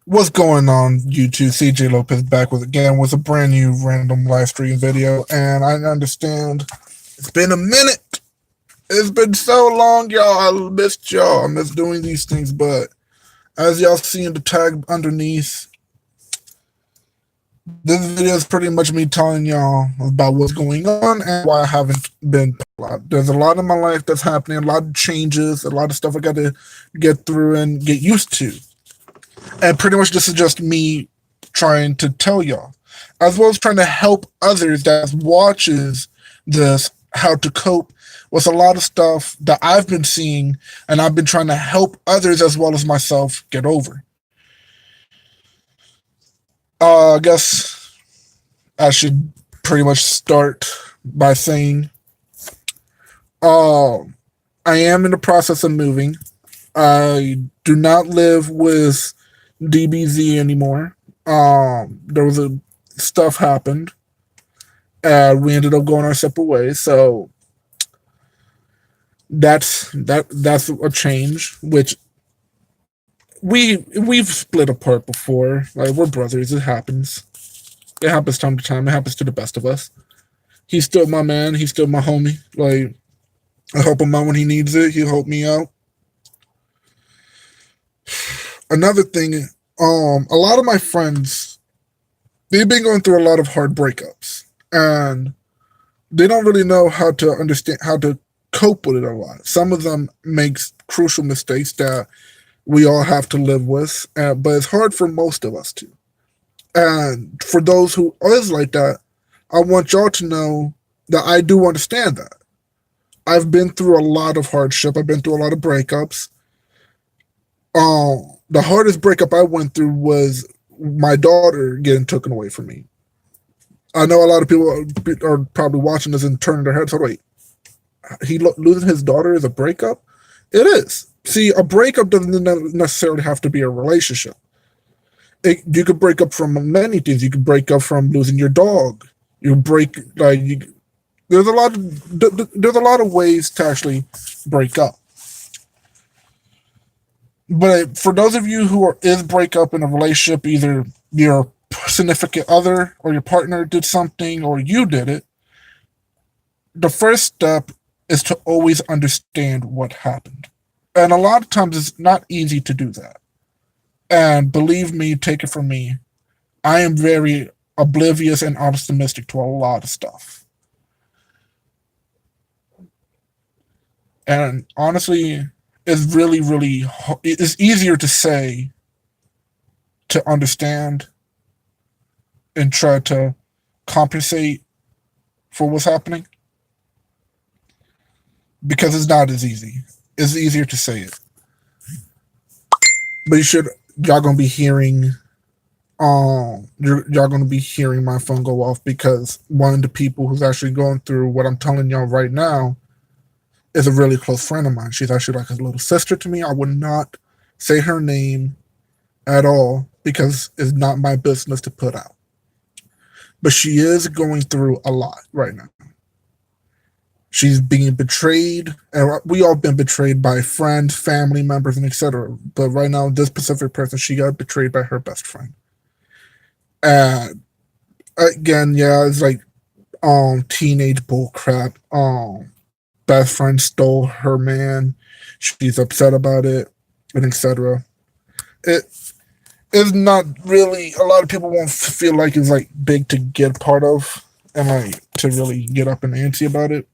What's going on YouTube? CJ Lopez back with a brand new random live stream video, and I understand it's been a minute. It's been so long, y'all. I missed y'all. I miss doing these things, but as y'all see in the tag underneath, this video is pretty much me telling y'all about what's going on and why I haven't been. There's a lot in my life that's happening, a lot of changes, a lot of stuff I got to get through and get used to. And pretty much this is just me trying to tell y'all, as well as trying to help others that watches this how to cope with a lot of stuff that I've been seeing, and I've been trying to help others as well as myself get over. I guess I should pretty much start by saying, I am in the process of moving. I do not live with DBZ anymore. There was stuff happened. We ended up going our separate ways, so that's a change. Which we've split apart before. Like, we're brothers. It happens. It happens time to time. It happens to the best of us. He's still my man. He's still my homie. Like, I help him out when he needs it. He'll help me out. Another thing, a lot of my friends, they've been going through a lot of hard breakups, and they don't really know how to understand how to cope with it a lot. Some of them make crucial mistakes that we all have to live with, but it's hard for most of us to. And for those who is like that, I want y'all to know that I do understand that. I've been through a lot of hardship. I've been through a lot of breakups. The hardest breakup I went through was my daughter getting taken away from me. I know a lot of people are probably watching this and turning their heads. So wait, losing his daughter is a breakup? It is. See, a breakup doesn't necessarily have to be a relationship. You could break up from many things. You could break up from losing your dog. There's a lot of ways to actually break up. But for those of you who is break up in a relationship, either your significant other or your partner did something or you did it, the first step is to always understand what happened. And a lot of times it's not easy to do that. And believe me, take it from me, I am very oblivious and optimistic to a lot of stuff. And honestly, it's really, it's easier to say, to understand, and try to compensate for what's happening, because it's not as easy. It's easier to say it. But y'all gonna be hearing, y'all gonna be hearing my phone go off, because one of the people who's actually going through what I'm telling y'all right now is a really close friend of mine. She's actually like a little sister to me. I would not say her name at all because it's not my business to put out. But she is going through a lot right now. She's being betrayed, and we all been betrayed by friends, family members, and etc. But right now, this specific person, she got betrayed by her best friend. And again, yeah, it's like teenage bull crap. Best friend stole her man. She's upset about it, and etc. It is not really. A lot of people won't feel like it's like big to get part of, and like to really get up and antsy about it.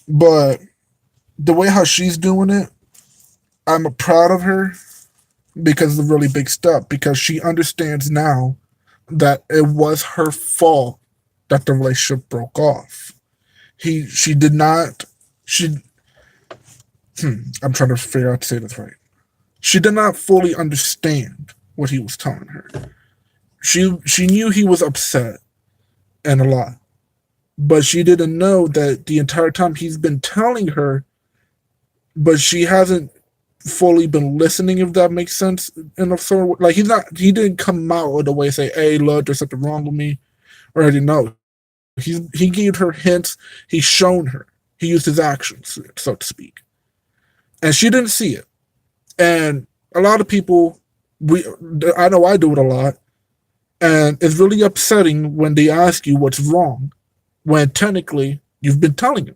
But the way how she's doing it, I'm proud of her, because it's a really big step. Because she understands now that it was her fault that the relationship broke off. She did not. I'm trying to figure out to say this right. She did not fully understand what he was telling her. She knew he was upset and a lot, but she didn't know that the entire time he's been telling her, but she hasn't fully been listening, if that makes sense. In a sort of, like, he didn't come out of the way and say, "Hey, look, there's something wrong with me," or anything. No, he gave her hints. He's shown her. He used his actions, so to speak, and she didn't see it. And a lot of people We, I know I do it a lot, and it's really upsetting when they ask you what's wrong, when technically you've been telling them.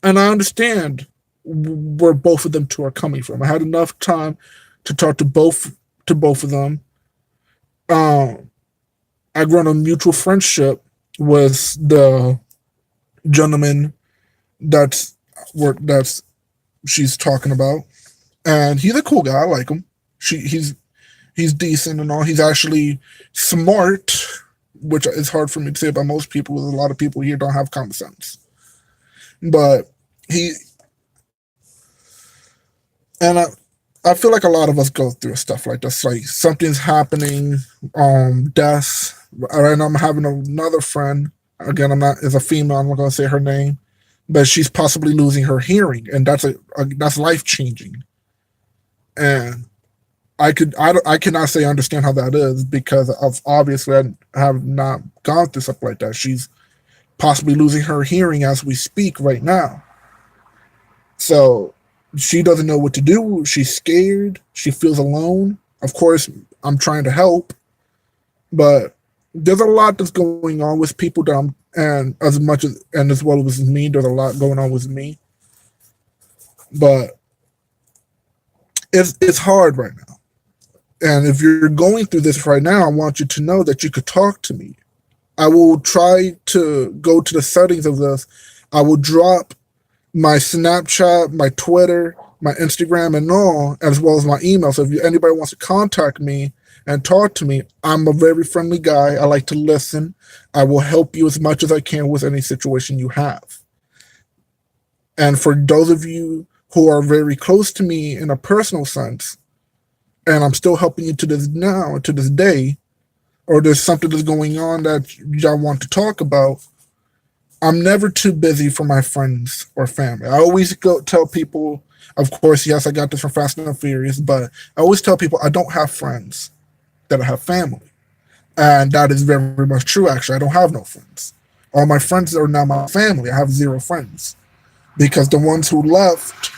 And I understand where both of them two are coming from. I had enough time to talk to both of them. Um, I grew on a mutual friendship with the gentleman that's she's talking about, and he's a cool guy. I like him. He's decent and all. He's actually smart, which is hard for me to say about most people. A lot of people here don't have common sense, but he and I feel like a lot of us go through stuff like this. Like something's happening, death. Right now, I'm having another friend. Again, I'm not is a female. I'm not going to say her name, but she's possibly losing her hearing, and that's life changing. And I cannot say I understand how that is because of obviously I have not gone through stuff like that. She's possibly losing her hearing as we speak right now. So she doesn't know what to do. She's scared. She feels alone. Of course, I'm trying to help, but there's a lot that's going on with people that I'm, and as much as well as me, there's a lot going on with me. But it's hard right now. And if you're going through this right now, I want you to know that you could talk to me. I will try to go to the settings of this. I will drop my Snapchat, my Twitter, my Instagram, and all, as well as my email. So if anybody wants to contact me and talk to me, I'm a very friendly guy. I like to listen. I will help you as much as I can with any situation you have. And for those of you who are very close to me in a personal sense, and I'm still helping you to this day, or there's something that's going on that y'all want to talk about, I'm never too busy for my friends or family. I always go tell people, of course, yes, I got this from Fast and Furious, but I always tell people I don't have friends, that I have family. And that is very, very much true, actually. I don't have no friends. All my friends are now my family. I have zero friends. Because the ones who left,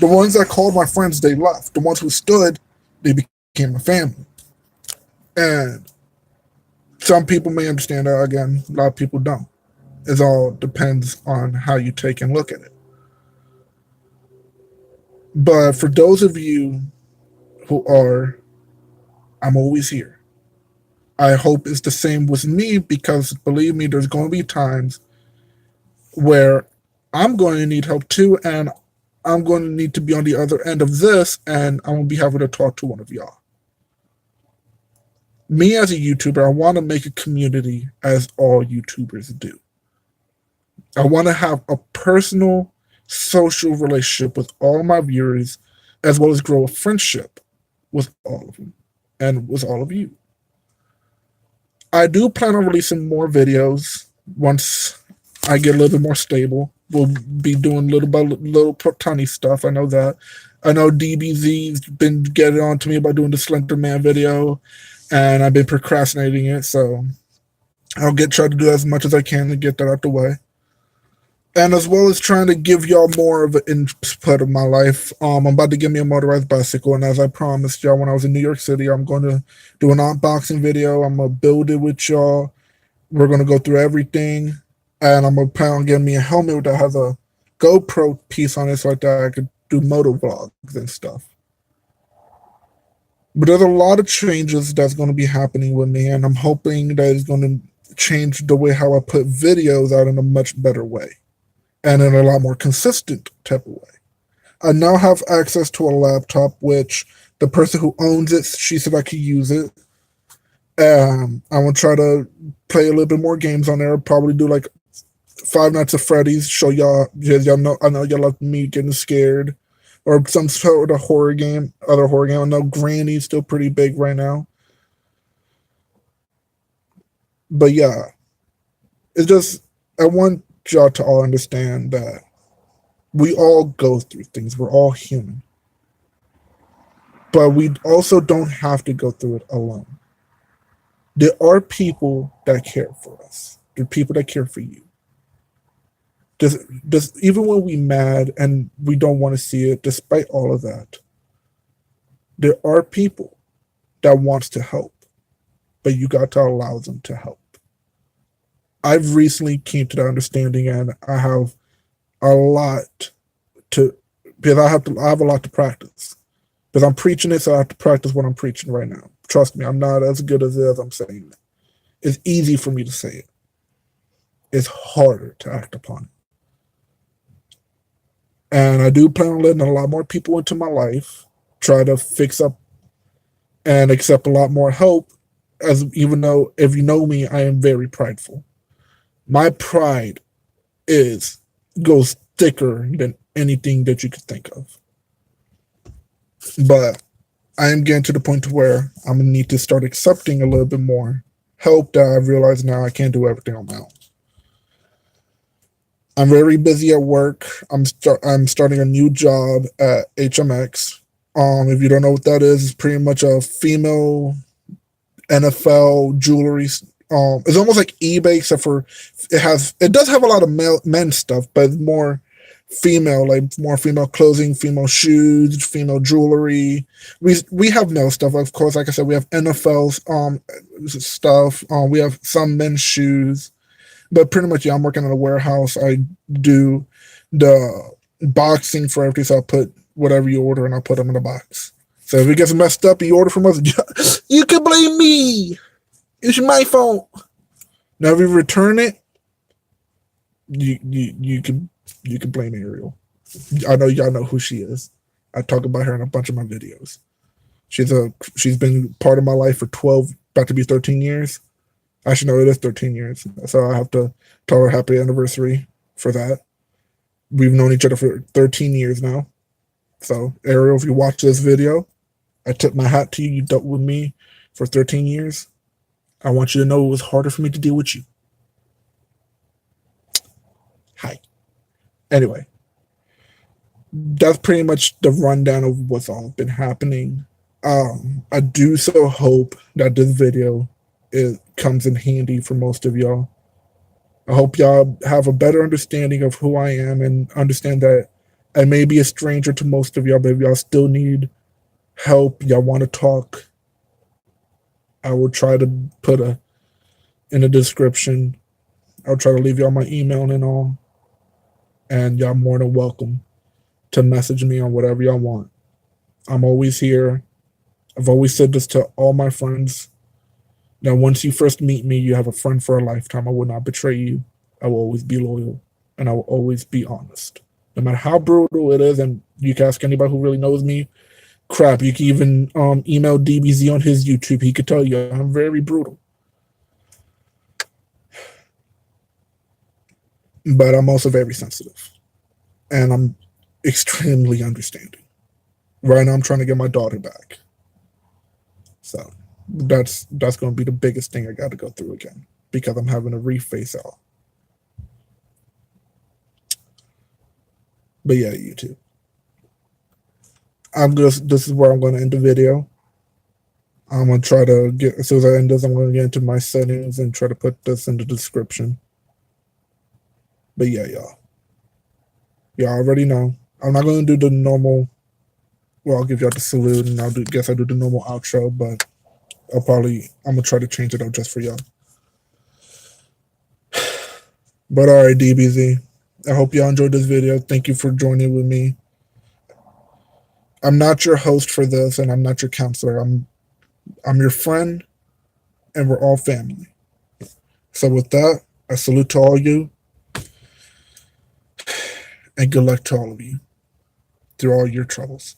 the ones that called my friends, they left. The ones who stood, they became my family. And some people may understand that. Again, a lot of people don't. It all depends on how you take and look at it. But for those of you who are, I'm always here. I hope it's the same with me because believe me, there's going to be times where I'm going to need help too, and I'm going to need to be on the other end of this, and I'm going to be having to talk to one of y'all. Me as a YouTuber, I want to make a community as all YouTubers do. I want to have a personal, social relationship with all my viewers, as well as grow a friendship with all of them and with all of you. I do plan on releasing more videos once I get a little bit more stable. We'll be doing little by little tiny stuff. I know that. I know DBZ's been getting on to me about doing the Slender Man video, and I've been procrastinating it. So I'll try to do as much as I can to get that out the way. And as well as trying to give y'all more of an input of my life. I'm about to get me a motorized bicycle, and as I promised y'all when I was in New York City, I'm going to do an unboxing video. I'm gonna build it with y'all. We're gonna go through everything, and I'm gonna plan on getting me a helmet that has a GoPro piece on it, so that I could do moto vlogs and stuff. But there's a lot of changes that's going to be happening with me, and I'm hoping that it's going to change the way how I put videos out in a much better way and in a lot more consistent type of way. I now have access to a laptop, which the person who owns it, she said I could use it. I want to try to play a little bit more games on there. Probably do like Five Nights at Freddy's. Show y'all, y'all know. I know y'all love me getting scared, or some sort of horror game. Other horror game. I know Granny's still pretty big right now. But yeah, it's just I want y'all to all understand that we all go through things. We're all human. But we also don't have to go through it alone. There are people that care for us. There are people that care for you. Even when we mad and we don't want to see it, despite all of that, There are people that wants to help, but you got to allow them to help. I've recently came to the understanding, and I have a lot to because I have a lot to practice. Because I'm preaching it, so I have to practice what I'm preaching right now. Trust me, I'm not as good as it as I'm saying it. It's easy for me to say it. It's harder to act upon it. And I do plan on letting a lot more people into my life, try to fix up and accept a lot more help. As even though if you know me, I am very prideful. My pride is goes thicker than anything that you could think of. But I am getting to the point where I'm gonna need to start accepting a little bit more help that I realize now I can't do everything on my own. I'm very busy at work. I'm starting a new job at HMX. If you don't know what that is, it's pretty much a female NFL jewelry. It's almost like eBay, except for it does have a lot of men's stuff, but it's more female, like more female clothing, female shoes, female jewelry. We have male stuff, of course. Like I said, we have NFL stuff. We have some men's shoes, but pretty much, yeah, I'm working in a warehouse. I do the boxing for everything, so I put whatever you order and I'll put them in the box. So if it gets messed up and you order from us, you can blame me. It's my fault. Now if you return it, you can blame Ariel. I know y'all know who she is. I talk about her in a bunch of my videos. She's been part of my life for 12, about to be 13 years. Actually, no, it is 13 years. So I have to tell her happy anniversary for that. We've known each other for 13 years now. So, Ariel, if you watch this video, I tip my hat to you. You dealt with me for 13 years. I want you to know it was harder for me to deal with you. Hi. Anyway, that's pretty much the rundown of what's all been happening. I do so hope that this video comes in handy for most of y'all. I hope y'all have a better understanding of who I am and understand that I may be a stranger to most of y'all, but if y'all still need help, y'all want to talk, I will try to put in the description. I'll try to leave y'all my email and all. And y'all more than welcome to message me on whatever y'all want. I'm always here. I've always said this to all my friends. Now, once you first meet me, you have a friend for a lifetime. I will not betray you. I will always be loyal, and I will always be honest. No matter how brutal it is, and you can ask anybody who really knows me, crap, you can even email DBZ on his YouTube. He could tell you I'm very brutal. But I'm also very sensitive, and I'm extremely understanding. Right now, I'm trying to get my daughter back. So that's going to be the biggest thing I got to go through again because I'm having to reface all. But yeah, YouTube. This is where I'm going to end the video. I'm going to try to get, as soon as I end this, I'm going to get into my settings and try to put this in the description. But yeah, y'all. Y'all already know. I'm not going to do the normal, well, I'll give y'all the salute and I'll do the normal outro, but I'm going to try to change it up just for y'all. But all right, DBZ. I hope y'all enjoyed this video. Thank you for joining with me. I'm not your host for this, and I'm not your counselor. I'm your friend, and we're all family. So with that, I salute to all you, and good luck to all of you through all your troubles.